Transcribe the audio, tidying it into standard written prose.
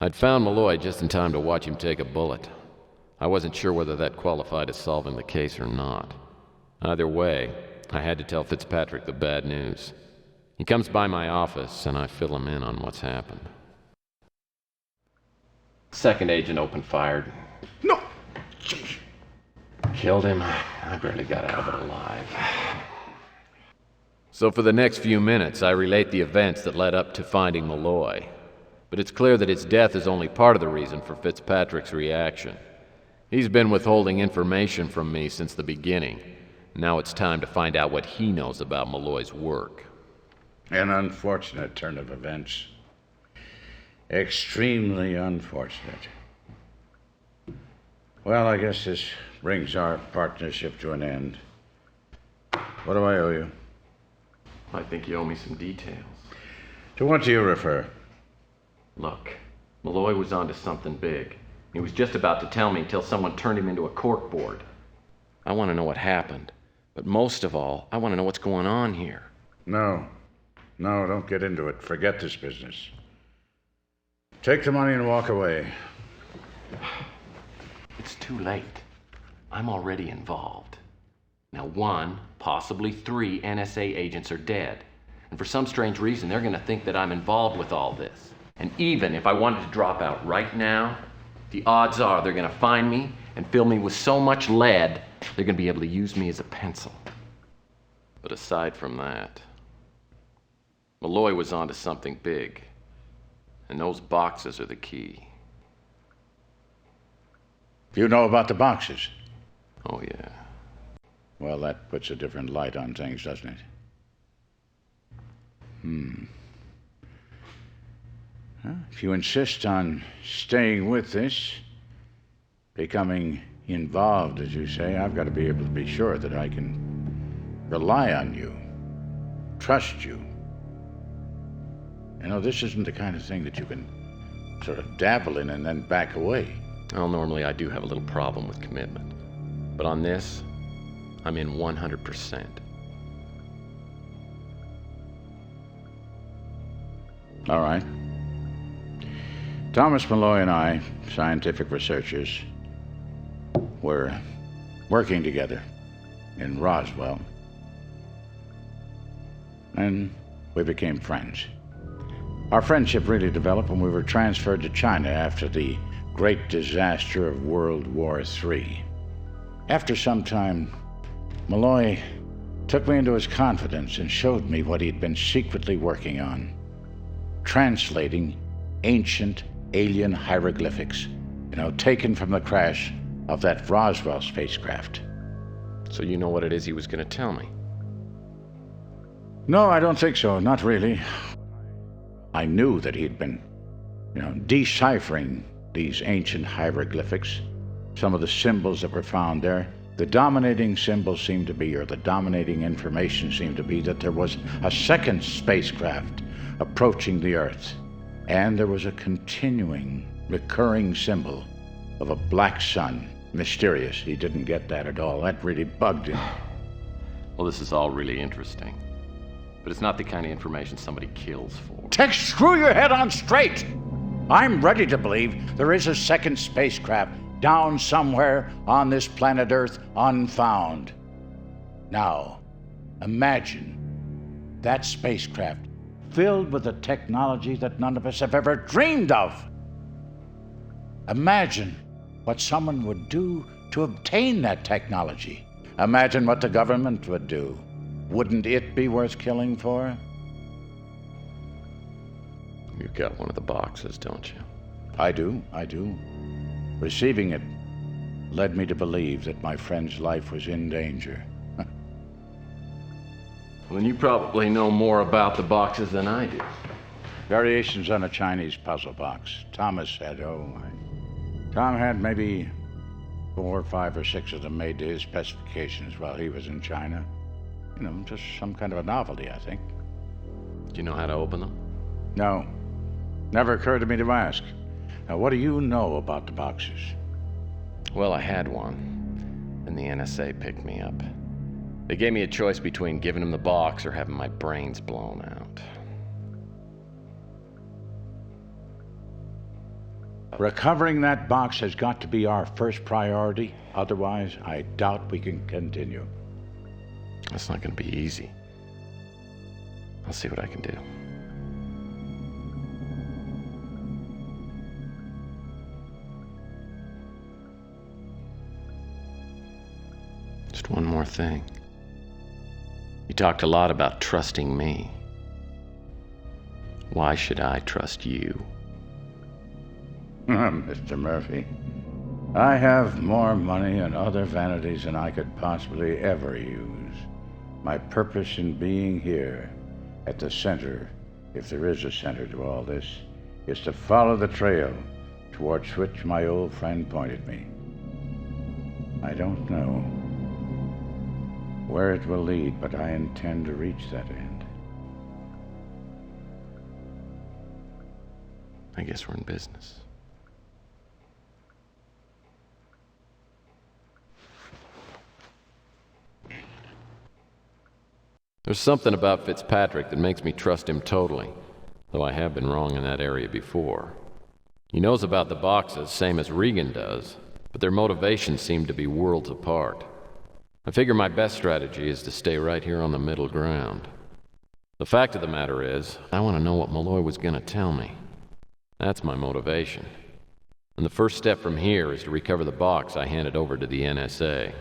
I'd found Malloy just in time to watch him take a bullet. I wasn't sure whether that qualified as solving the case or not. Either way, I had to tell Fitzpatrick the bad news. He comes by my office, and I fill him in on what's happened. Second agent opened fired. No! Killed him. I barely got out of it alive. So for the next few minutes, I relate the events that led up to finding Malloy. But it's clear that his death is only part of the reason for Fitzpatrick's reaction. He's been withholding information from me since the beginning. Now it's time to find out what he knows about Malloy's work. An unfortunate turn of events. Extremely unfortunate. Well, I guess this brings our partnership to an end. What do I owe you? I think you owe me some details. To what do you refer? Look, Malloy was onto something big. He was just about to tell me until someone turned him into a corkboard. I want to know what happened, but most of all, I want to know what's going on here. No, don't get into it. Forget this business. Take the money and walk away. It's too late. I'm already involved. Now 1, possibly 3 NSA agents are dead. And for some strange reason, they're going to think that I'm involved with all this. And even if I wanted to drop out right now, the odds are they're going to find me and fill me with so much lead, they're going to be able to use me as a pencil. But aside from that, Malloy was onto something big. And those boxes are the key. You know about the boxes? Oh, yeah. Well, that puts a different light on things, doesn't it? If you insist on staying with this, becoming involved, as you say, I've got to be able to be sure that I can rely on you, trust you. You know, this isn't the kind of thing that you can sort of dabble in and then back away. Well, normally I do have a little problem with commitment. But on this, I'm in 100%. All right. Thomas Malloy and I, scientific researchers, were working together in Roswell. And we became friends. Our friendship really developed when we were transferred to China after the great disaster of World War III. After some time, Malloy took me into his confidence and showed me what he'd been secretly working on, translating ancient alien hieroglyphics, taken from the crash of that Roswell spacecraft. So you know what it is he was going to tell me? No, I don't think so, not really. I knew that he'd been, deciphering these ancient hieroglyphics, some of the symbols that were found there. The dominating symbol seemed to be, or the dominating information seemed to be, that there was a second spacecraft approaching the Earth. And there was a continuing, recurring symbol of a black sun. Mysterious. He didn't get that at all. That really bugged him. Well, this is all really interesting. But it's not the kind of information somebody kills for. Tex, screw your head on straight! I'm ready to believe there is a second spacecraft down somewhere on this planet Earth unfound. Now, imagine that spacecraft filled with a technology that none of us have ever dreamed of. Imagine what someone would do to obtain that technology. Imagine what the government would do. Wouldn't it be worth killing for? You've got one of the boxes, don't you? I do. Receiving it led me to believe that my friend's life was in danger. Well, then you probably know more about the boxes than I do. Variations on a Chinese puzzle box. Tom had maybe 4, 5, or 6 of them made to his specifications while he was in China. Just some kind of a novelty, I think. Do you know how to open them? No. Never occurred to me to ask. Now, what do you know about the boxes? Well, I had one, and the NSA picked me up. They gave me a choice between giving them the box or having my brains blown out. Recovering that box has got to be our first priority. Otherwise, I doubt we can continue. That's not going to be easy. I'll see what I can do. Just one more thing. You talked a lot about trusting me. Why should I trust you? Mr. Murphy, I have more money and other vanities than I could possibly ever use. My purpose in being here, at the center, if there is a center to all this, is to follow the trail towards which my old friend pointed me. I don't know where it will lead, but I intend to reach that end. I guess we're in business. There's something about Fitzpatrick that makes me trust him totally, though I have been wrong in that area before. He knows about the boxes, same as Regan does, but their motivations seem to be worlds apart. I figure my best strategy is to stay right here on the middle ground. The fact of the matter is, I want to know what Malloy was going to tell me. That's my motivation. And the first step from here is to recover the box I handed over to the NSA.